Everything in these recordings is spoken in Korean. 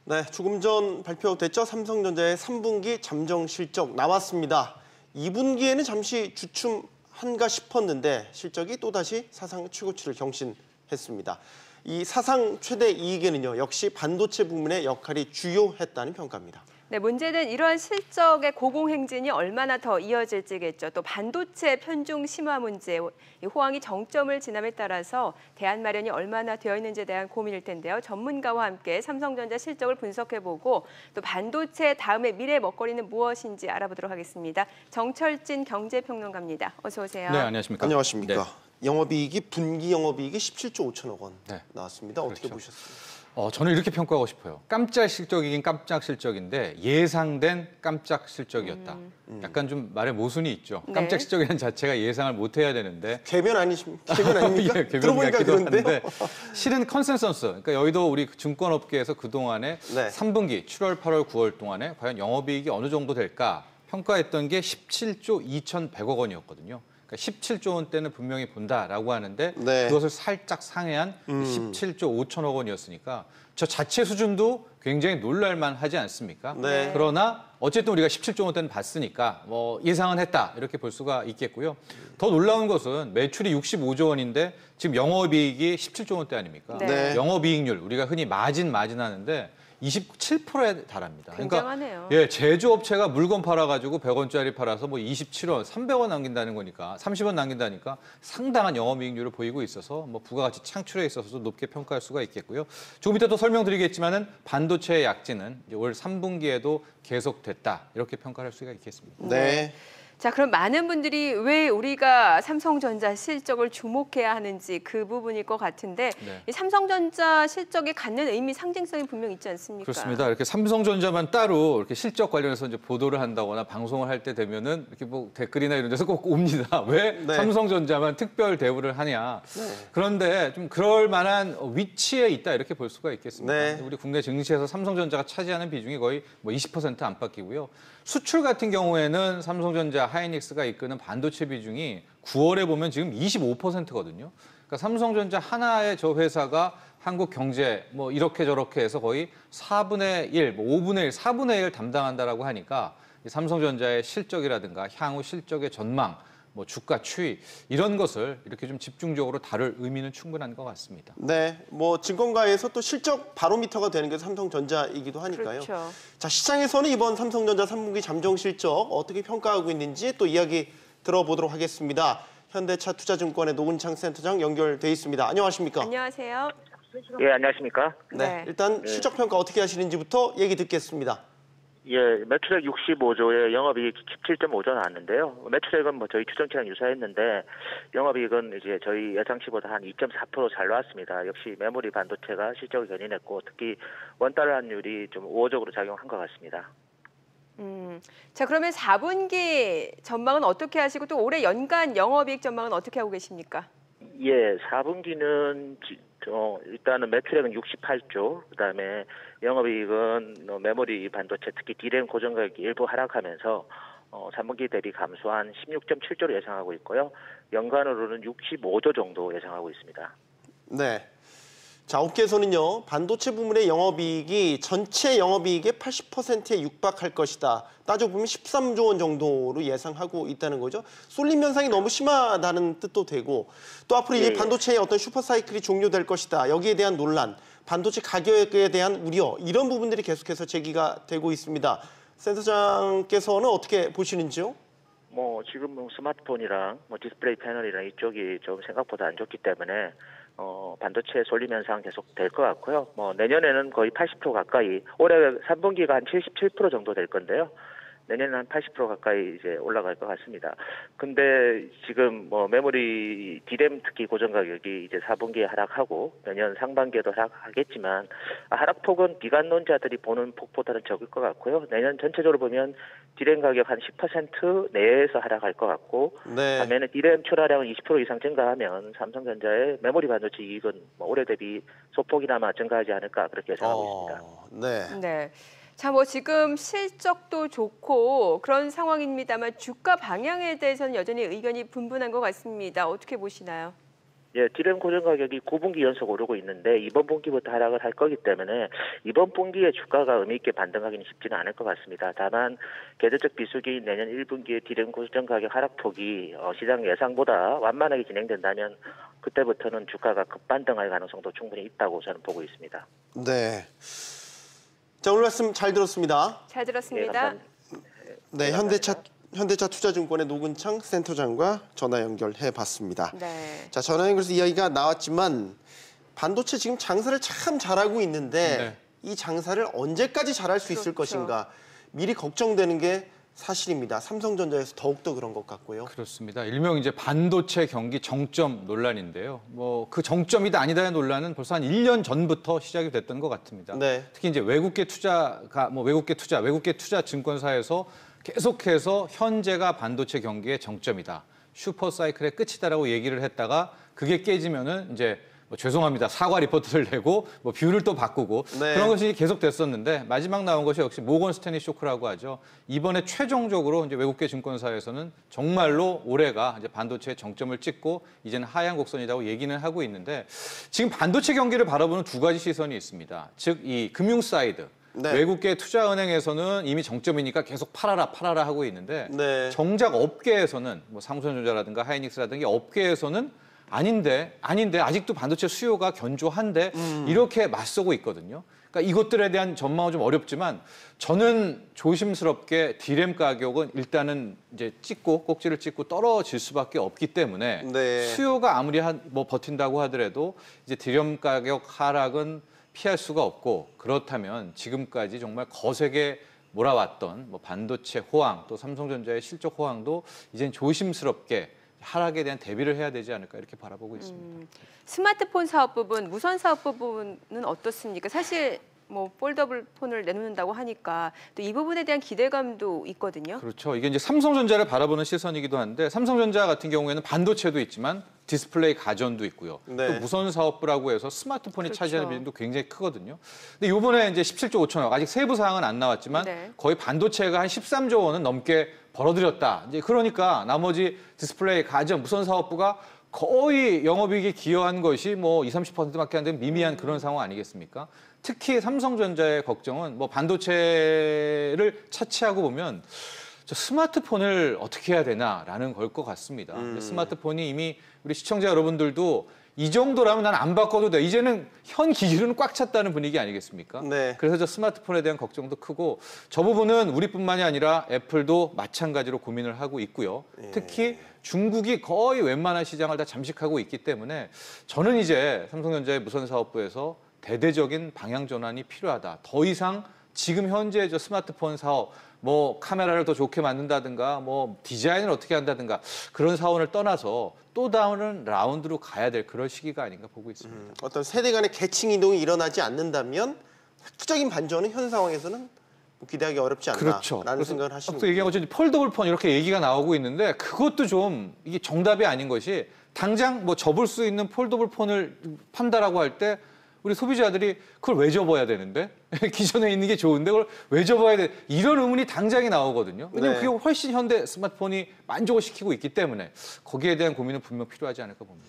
네, 조금 전 발표됐죠. 삼성전자의 3분기 잠정 실적 나왔습니다. 2분기에는 잠시 주춤한가 싶었는데 실적이 또다시 사상 최고치를 경신했습니다. 이 사상 최대 이익에는요, 역시 반도체 부문의 역할이 주요했다는 평가입니다. 네, 문제는 이러한 실적의 고공행진이 얼마나 더 이어질지겠죠. 또 반도체 편중 심화 문제, 이 호황이 정점을 지남에 따라서 대안 마련이 얼마나 되어 있는지에 대한 고민일 텐데요. 전문가와 함께 삼성전자 실적을 분석해보고 또 반도체 다음의 미래 먹거리는 무엇인지 알아보도록 하겠습니다. 정철진 경제평론가입니다. 어서 오세요. 네, 안녕하십니까. 안녕하십니까. 네. 영업이익이 분기 영업이익이 17조 5천억 원 네. 나왔습니다. 어떻게 그렇죠. 보셨습니까? 저는 이렇게 평가하고 싶어요. 깜짝 실적이긴 깜짝 실적인데 예상된 깜짝 실적이었다. 약간 좀 말에 모순이 있죠. 네. 깜짝 실적이라는 자체가 예상을 못 해야 되는데. 개변 아닙니까? 예, 들어보니까 그런데요. 실은 컨센서스. 그러니까 여의도 우리 증권업계에서 그동안에 네. 3분기 7월, 8월, 9월 동안에 과연 영업이익이 어느 정도 될까 평가했던 게 17조 2,100억 원이었거든요. 그러니까 17조 원대는 분명히 본다라고 하는데 네. 그것을 살짝 상회한 17조 5천억 원이었으니까 저 자체 수준도 굉장히 놀랄만 하지 않습니까? 네. 그러나 어쨌든 우리가 17조 원대는 봤으니까 뭐 예상은 했다 이렇게 볼 수가 있겠고요. 더 놀라운 것은 매출이 65조 원인데 지금 영업이익이 17조 원대 아닙니까? 네. 영업이익률 우리가 흔히 마진 하는데 27%에 달합니다. 굉장하네요. 그러니까 예, 제조업체가 물건 팔아가지고 100원짜리 팔아서 뭐 27원, 300원 남긴다는 거니까 30원 남긴다니까 상당한 영업이익률을 보이고 있어서 뭐 부가가치 창출에 있어서도 높게 평가할 수가 있겠고요. 조금 이따 또 설명드리겠지만은 반도체의 약진은 이제 올 3분기에도 계속됐다 이렇게 평가할 수가 있겠습니다. 네. 자, 그럼 많은 분들이 왜 우리가 삼성전자 실적을 주목해야 하는지 그 부분일 것 같은데 네. 이 삼성전자 실적이 갖는 의미, 상징성이 분명 있지 않습니까? 그렇습니다. 이렇게 삼성전자만 따로 이렇게 실적 관련해서 이제 보도를 한다거나 방송을 할 때 되면은 이렇게 뭐 댓글이나 이런 데서 꼭 옵니다. 왜 네. 삼성전자만 특별 대우를 하냐. 네. 그런데 좀 그럴 만한 위치에 있다 이렇게 볼 수가 있겠습니다. 네. 우리 국내 증시에서 삼성전자가 차지하는 비중이 거의 뭐 20% 안팎이고요. 수출 같은 경우에는 삼성전자, 하이닉스가 이끄는 반도체 비중이 9월에 보면 지금 25%거든요. 그러니까 삼성전자 하나의 저 회사가 한국 경제 뭐 이렇게 저렇게 해서 거의 4분의 1, 뭐 5분의 1, 4분의 1 담당한다라고 하니까 이 삼성전자의 실적이라든가 향후 실적의 전망, 뭐 주가 추이 이런 것을 이렇게 좀 집중적으로 다룰 의미는 충분한 것 같습니다. 네, 뭐 증권가에서 또 실적 바로미터가 되는 게 삼성전자이기도 하니까요. 그렇죠. 자, 시장에서는 이번 삼성전자 3분기 잠정 실적 어떻게 평가하고 있는지 또 이야기 들어보도록 하겠습니다. 현대차 투자증권의 노은창 센터장 연결돼 있습니다. 안녕하십니까? 안녕하세요. 예, 안녕하십니까? 네, 일단 실적 평가 어떻게 하시는지부터 얘기 듣겠습니다. 예, 매출액 65조에 영업이익 17.5조 나왔는데요. 매출액은 뭐 저희 추정치랑 유사했는데 영업이익은 이제 저희 예상치보다 한 2.4% 잘 나왔습니다. 역시 메모리 반도체가 실적을 견인했고 특히 원달러 환율이 좀 우호적으로 작용한 것 같습니다. 자, 그러면 4분기 전망은 어떻게 하시고 또 올해 연간 영업이익 전망은 어떻게 하고 계십니까? 예, 4분기는 일단은 매출액은 68조, 그다음에 영업이익은 메모리 반도체 특히 D램 고정 가격이 일부 하락하면서 3분기 대비 감소한 16.7조를 예상하고 있고요. 연간으로는 65조 정도 예상하고 있습니다. 네. 자, 업계에서는요, 반도체 부문의 영업이익이 전체 영업이익의 80%에 육박할 것이다. 따져보면 13조 원 정도로 예상하고 있다는 거죠. 쏠림 현상이 너무 심하다는 뜻도 되고, 또 앞으로 이 반도체의 어떤 슈퍼사이클이 종료될 것이다. 여기에 대한 논란, 반도체 가격에 대한 우려, 이런 부분들이 계속해서 제기가 되고 있습니다. 센터장께서는 어떻게 보시는지요? 뭐 지금 스마트폰이랑 뭐 디스플레이 패널이랑 이쪽이 좀 생각보다 안 좋기 때문에 반도체 쏠림 현상 계속 될 것 같고요. 뭐 내년에는 거의 80% 가까이, 올해 3분기가 한 77% 정도 될 건데요. 내년에는 한 80% 가까이 이제 올라갈 것 같습니다. 근데 지금 뭐 메모리 D램 특히 고정 가격이 이제 4분기에 하락하고 내년 상반기에도 하락하겠지만 하락폭은 비관론자들이 보는 폭보다는 적을 것 같고요. 내년 전체적으로 보면 D램 가격 한 10% 내에서 하락할 것 같고, 네. 반면에 D램 출하량은 20% 이상 증가하면 삼성전자의 메모리 반도체 이익은 뭐 올해 대비 소폭이나마 증가하지 않을까 그렇게 예상하고 있습니다. 네. 네. 자, 뭐 지금 실적도 좋고 그런 상황입니다만 주가 방향에 대해서는 여전히 의견이 분분한 것 같습니다. 어떻게 보시나요? 예, 디램 고정 가격이 9분기 연속 오르고 있는데 이번 분기부터 하락을 할 거기 때문에 이번 분기에 주가가 의미 있게 반등하기는 쉽지는 않을 것 같습니다. 다만 계절적 비수기인 내년 1분기에 디램 고정 가격 하락폭이 시장 예상보다 완만하게 진행된다면 그때부터는 주가가 급반등할 가능성도 충분히 있다고 저는 보고 있습니다. 네. 자, 오늘 말씀 잘 들었습니다. 잘 예, 들었습니다. 감사합니다. 네, 현대차 투자증권의 노근창 센터장과 전화 연결해 봤습니다. 네. 자, 전화 연결에서 이야기가 나왔지만 반도체 지금 장사를 참 잘하고 있는데 네. 이 장사를 언제까지 잘할 수 있을 그렇죠. 것인가 미리 걱정되는 게 사실입니다. 삼성전자에서 더욱더 그런 것 같고요. 그렇습니다. 일명 이제 반도체 경기 정점 논란인데요. 뭐 그 정점이다 아니다의 논란은 벌써 한 1년 전부터 시작이 됐던 것 같습니다. 네. 특히 이제 외국계 투자 증권사에서 계속해서 현재가 반도체 경기의 정점이다. 슈퍼 사이클의 끝이다라고 얘기를 했다가 그게 깨지면은 이제 뭐 죄송합니다. 사과 리포트를 내고 뭐 뷰를 또 바꾸고 네. 그런 것이 계속 됐었는데 마지막 나온 것이 역시 모건 스탠리 쇼크라고 하죠. 이번에 최종적으로 이제 외국계 증권사에서는 정말로 올해가 이제 반도체의 정점을 찍고 이제는 하향 곡선이라고 얘기는 하고 있는데 지금 반도체 경기를 바라보는 두 가지 시선이 있습니다. 즉 이 금융 사이드. 네. 외국계 투자은행에서는 이미 정점이니까 계속 팔아라 하고 있는데 네. 정작 업계에서는 뭐 삼성전자라든가 하이닉스라든가 업계에서는 아닌데 아직도 반도체 수요가 견조한데 이렇게 맞서고 있거든요. 그러니까 이것들에 대한 전망은 좀 어렵지만 저는 조심스럽게 디램 가격은 일단은 이제 꼭지를 찍고 떨어질 수밖에 없기 때문에 네. 수요가 아무리 버틴다고 하더라도 이제 디램 가격 하락은 피할 수가 없고 그렇다면 지금까지 정말 거세게 몰아왔던 뭐 반도체 호황 또 삼성전자의 실적 호황도 이젠 조심스럽게 하락에 대한 대비를 해야 되지 않을까 이렇게 바라보고 있습니다. 스마트폰 사업 부분, 무선 사업 부분은 어떻습니까? 사실 뭐 폴더블 폰을 내놓는다고 하니까 또 이 부분에 대한 기대감도 있거든요. 그렇죠. 이게 이제 삼성전자를 바라보는 시선이기도 한데 삼성전자 같은 경우에는 반도체도 있지만 디스플레이 가전도 있고요. 네. 또 무선 사업부라고 해서 스마트폰이 그렇죠. 차지하는 비중도 굉장히 크거든요. 근데 이번에 이제 17조 5천억 아직 세부 사항은 안 나왔지만 네. 거의 반도체가 한 13조 원은 넘게 벌어들였다. 이제 그러니까 나머지 디스플레이 가전 무선 사업부가 거의 영업이익에 기여한 것이 뭐 20-30%밖에 안 되는 미미한 그런 상황 아니겠습니까? 특히 삼성전자의 걱정은 뭐 반도체를 차치하고 보면 저 스마트폰을 어떻게 해야 되나라는 걸 것 같습니다. 스마트폰이 이미 우리 시청자 여러분들도 이 정도라면 난 안 바꿔도 돼. 이제는 현 기기로는 꽉 찼다는 분위기 아니겠습니까? 네. 그래서 저 스마트폰에 대한 걱정도 크고 저 부분은 우리뿐만이 아니라 애플도 마찬가지로 고민을 하고 있고요. 특히 중국이 거의 웬만한 시장을 다 잠식하고 있기 때문에 저는 이제 삼성전자의 무선 사업부에서 대대적인 방향 전환이 필요하다. 더 이상 지금 현재 저 스마트폰 사업 뭐 카메라를 더 좋게 만든다든가 뭐 디자인을 어떻게 한다든가 그런 사원을 떠나서 또 다른 라운드로 가야 될 그런 시기가 아닌가 보고 있습니다. 어떤 세대 간의 계층 이동이 일어나지 않는다면 획기적인 반전은 현 상황에서는 뭐 기대하기 어렵지 않나라는 그렇죠. 생각을 하시는 또 얘기한 것처럼 폴더블 폰 이렇게 얘기가 나오고 있는데 그것도 좀 이게 정답이 아닌 것이 당장 뭐 접을 수 있는 폴더블 폰을 판다라고 할 때 우리 소비자들이 그걸 왜 접어야 되는데? 기존에 있는 게 좋은데 그걸 왜 접어야 돼? 이런 의문이 당장이 나오거든요. 왜냐하면 네. 그게 훨씬 현대 스마트폰이 만족을 시키고 있기 때문에 거기에 대한 고민은 분명 필요하지 않을까 봅니다.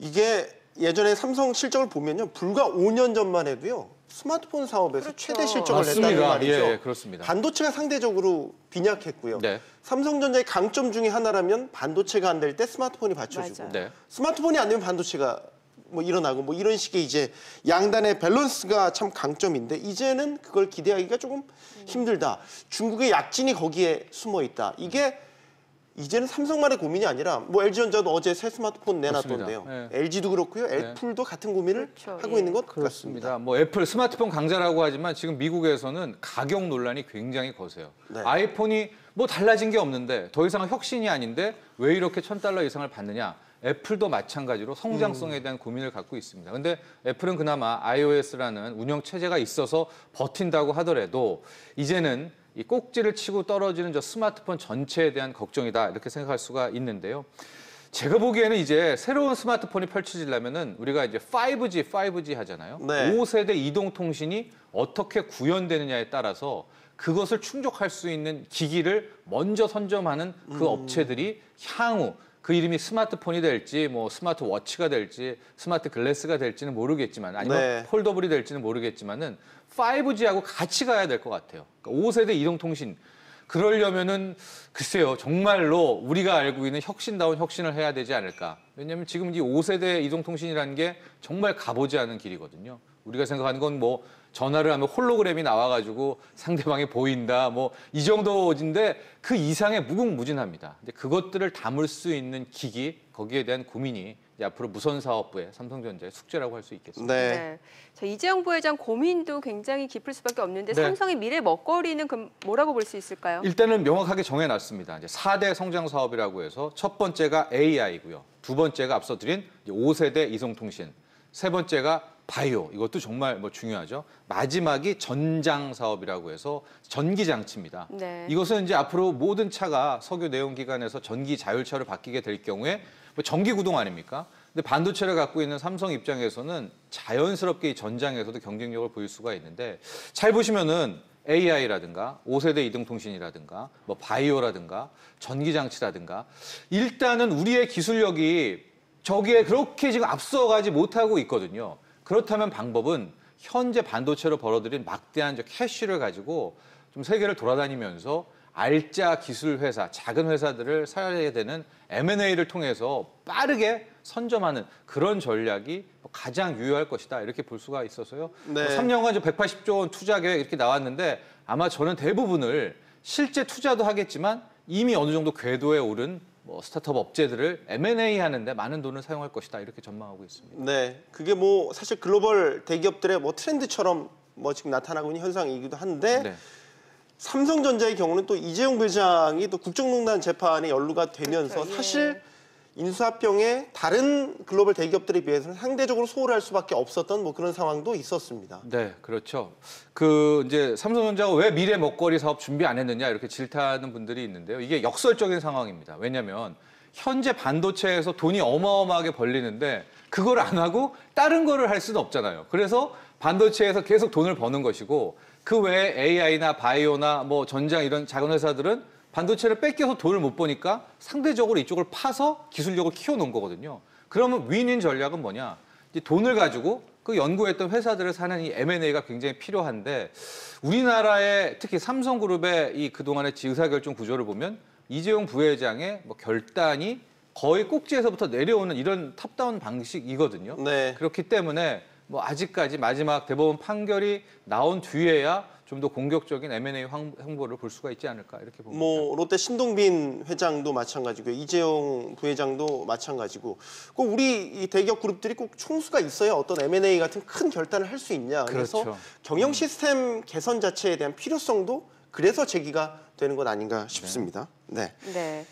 이게 예전에 삼성 실적을 보면요. 불과 5년 전만 해도요. 스마트폰 사업에서 그렇죠. 최대 실적을 맞습니다. 냈다는 말이죠. 예, 그렇습니다. 반도체가 상대적으로 빈약했고요. 네. 삼성전자의 강점 중에 하나라면 반도체가 안 될 때 스마트폰이 받쳐주고 맞아요. 네. 스마트폰이 안 되면 반도체가 뭐 일어나고 뭐 이런 식의 이제 양단의 밸런스가 참 강점인데 이제는 그걸 기대하기가 조금 힘들다. 중국의 약진이 거기에 숨어 있다. 이게 이제는 삼성만의 고민이 아니라 뭐 LG전자도 어제 새 스마트폰 내놨던데요. 그렇습니다. LG도 그렇고요. 애플도 같은 고민을 그렇죠. 하고 예. 있는 것 같습니다. 그렇습니다. 뭐 애플 스마트폰 강자라고 하지만 지금 미국에서는 가격 논란이 굉장히 거세요. 네. 아이폰이 뭐 달라진 게 없는데 더 이상은 혁신이 아닌데 왜 이렇게 $1,000 이상을 받느냐? 애플도 마찬가지로 성장성에 대한 고민을 갖고 있습니다. 근데 애플은 그나마 iOS라는 운영 체제가 있어서 버틴다고 하더라도 이제는 이 꼭지를 치고 떨어지는 저 스마트폰 전체에 대한 걱정이다 이렇게 생각할 수가 있는데요. 제가 보기에는 이제 새로운 스마트폰이 펼쳐지려면은 우리가 이제 5G 하잖아요. 네. 5세대 이동통신이 어떻게 구현되느냐에 따라서 그것을 충족할 수 있는 기기를 먼저 선점하는 그 업체들이 향후 그 이름이 스마트폰이 될지 뭐 스마트워치가 될지 스마트 글래스가 될지는 모르겠지만 아니면 네. 폴더블이 될지는 모르겠지만은 5G하고 같이 가야 될 것 같아요. 그러니까 5세대 이동통신 그러려면은 글쎄요 정말로 우리가 알고 있는 혁신다운 혁신을 해야 되지 않을까. 왜냐하면 지금 이 5세대 이동통신이라는 게 정말 가보지 않은 길이거든요. 우리가 생각하는 건 뭐 전화를 하면 홀로그램이 나와가지고 상대방이 보인다 뭐 이 정도인데 그 이상의 무궁무진합니다. 근데 그것들을 담을 수 있는 기기 거기에 대한 고민이 이제 앞으로 무선사업부의 삼성전자의 숙제라고 할 수 있겠습니다. 네. 네. 자, 이재용 부회장 고민도 굉장히 깊을 수밖에 없는데 네. 삼성의 미래 먹거리는 그럼 뭐라고 볼 수 있을까요? 일단은 명확하게 정해놨습니다. 이제 4대 성장 사업이라고 해서 첫 번째가 AI고요. 두 번째가 앞서 드린 5세대 이송통신. 세 번째가 바이오, 이것도 정말 뭐 중요하죠. 마지막이 전장 사업이라고 해서 전기 장치입니다. 네. 이것은 이제 앞으로 모든 차가 석유 내연기관에서 전기 자율차로 바뀌게 될 경우에 뭐 전기 구동 아닙니까? 근데 반도체를 갖고 있는 삼성 입장에서는 자연스럽게 이 전장에서도 경쟁력을 보일 수가 있는데 잘 보시면은 AI라든가 5세대 이동통신이라든가 뭐 바이오라든가 전기 장치라든가 일단은 우리의 기술력이 저기에 그렇게 지금 앞서가지 못하고 있거든요. 그렇다면 방법은 현재 반도체로 벌어들인 막대한 캐시를 가지고 좀 세계를 돌아다니면서 알짜 기술 회사, 작은 회사들을 사야 되는 M&A를 통해서 빠르게 선점하는 그런 전략이 가장 유효할 것이다. 이렇게 볼 수가 있어서요. 네. 3년간 180조 원 투자 계획 이렇게 나왔는데 아마 저는 대부분을 실제 투자도 하겠지만 이미 어느 정도 궤도에 오른 뭐 스타트업 업체들을 M&A 하는데 많은 돈을 사용할 것이다. 이렇게 전망하고 있습니다. 네, 그게 뭐 사실 글로벌 대기업들의 뭐 트렌드처럼 뭐 지금 나타나고 있는 현상이기도 한데 네. 삼성전자의 경우는 또 이재용 부회장이 또 국정농단 재판에 연루가 되면서 그렇죠, 예. 사실 인수합병에 다른 글로벌 대기업들에 비해서는 상대적으로 소홀할 수밖에 없었던 뭐 그런 상황도 있었습니다. 네, 그렇죠. 그 이제 삼성전자가 왜 미래 먹거리 사업 준비 안 했느냐 이렇게 질타하는 분들이 있는데요. 이게 역설적인 상황입니다. 왜냐하면 현재 반도체에서 돈이 어마어마하게 벌리는데 그걸 안 하고 다른 거를 할 수는 없잖아요. 그래서 반도체에서 계속 돈을 버는 것이고 그 외에 AI나 바이오나 뭐 전장 이런 작은 회사들은 반도체를 뺏겨서 돈을 못 버니까 상대적으로 이쪽을 파서 기술력을 키워놓은 거거든요. 그러면 윈윈 전략은 뭐냐? 이제 돈을 가지고 그 연구했던 회사들을 사는 이 M&A가 굉장히 필요한데 우리나라의 특히 삼성그룹의 이 그동안의 의사결정 구조를 보면 이재용 부회장의 뭐 결단이 거의 꼭지에서부터 내려오는 이런 탑다운 방식이거든요. 네. 그렇기 때문에 뭐 아직까지 마지막 대법원 판결이 나온 뒤에야 좀 더 공격적인 M&A 홍보를 볼 수가 있지 않을까 이렇게 봅니다. 뭐 롯데 신동빈 회장도 마찬가지고 이재용 부회장도 마찬가지고 꼭 우리 이 대기업 그룹들이 꼭 총수가 있어야 어떤 M&A 같은 큰 결단을 할 수 있냐. 그래서 그렇죠. 경영 시스템 개선 자체에 대한 필요성도 그래서 제기가 되는 것 아닌가 싶습니다. 네. 네.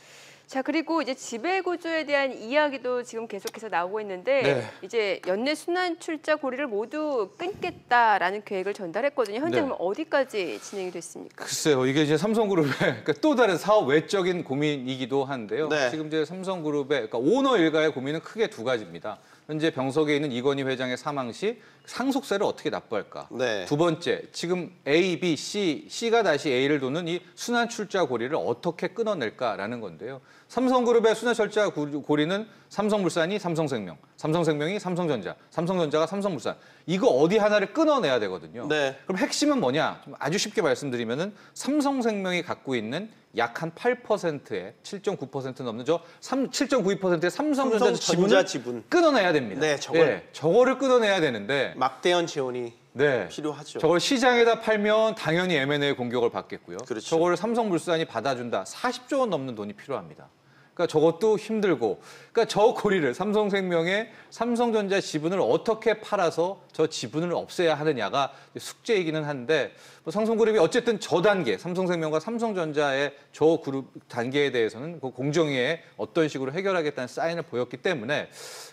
자, 그리고 이제 지배 구조에 대한 이야기도 지금 계속해서 나오고 있는데 네. 이제 연내 순환 출자 고리를 모두 끊겠다라는 계획을 전달했거든요. 현재 네. 그럼 어디까지 진행이 됐습니까? 글쎄요, 이게 이제 삼성그룹의 그러니까 또 다른 사업 외적인 고민이기도 한데요. 네. 지금 이제 삼성그룹의 그러니까 오너 일가의 고민은 크게 두 가지입니다. 현재 병석에 있는 이건희 회장의 사망 시 상속세를 어떻게 납부할까? 네. 두 번째, 지금 A, B, C, C가 다시 A를 도는 이 순환 출자 고리를 어떻게 끊어낼까라는 건데요. 삼성그룹의 순환 출자 고리는 삼성물산이 삼성생명, 삼성생명이 삼성전자, 삼성전자가 삼성물산. 이거 어디 하나를 끊어내야 되거든요. 네. 그럼 핵심은 뭐냐? 좀 아주 쉽게 말씀드리면은 삼성생명이 갖고 있는 약 한 8%의 7.9% 넘는 7.92%의 삼성전자 삼성전자 지분을 지분. 끊어내야 됩니다. 네, 저걸. 저거를 끊어내야 되는데 막대한 재원이 네. 필요하죠. 저걸 시장에다 팔면 당연히 M&A 공격을 받겠고요. 그렇죠. 저거를 삼성물산이 받아준다. 40조 원 넘는 돈이 필요합니다. 그러니까 저것도 힘들고, 그러니까 저 고리를 삼성생명의 삼성전자 지분을 어떻게 팔아서 저 지분을 없애야 하느냐가 숙제이기는 한데, 뭐 삼성그룹이 어쨌든 저 단계, 삼성생명과 삼성전자의 저 그룹 단계에 대해서는 그 공정위에 어떤 식으로 해결하겠다는 사인을 보였기 때문에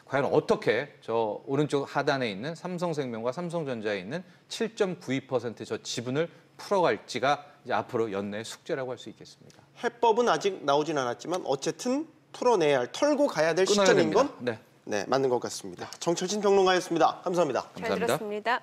과연 어떻게 저 오른쪽 하단에 있는 삼성생명과 삼성전자에 있는 7.92% 저 지분을 풀어갈지가 이제 앞으로 연내의 숙제라고 할 수 있겠습니다. 해법은 아직 나오진 않았지만 어쨌든 풀어내야 할, 털고 가야 될 끊어야 시점인 됩니다. 건 네. 네, 맞는 것 같습니다. 정철진 평론가였습니다. 감사합니다. 잘 감사합니다. 들었습니다.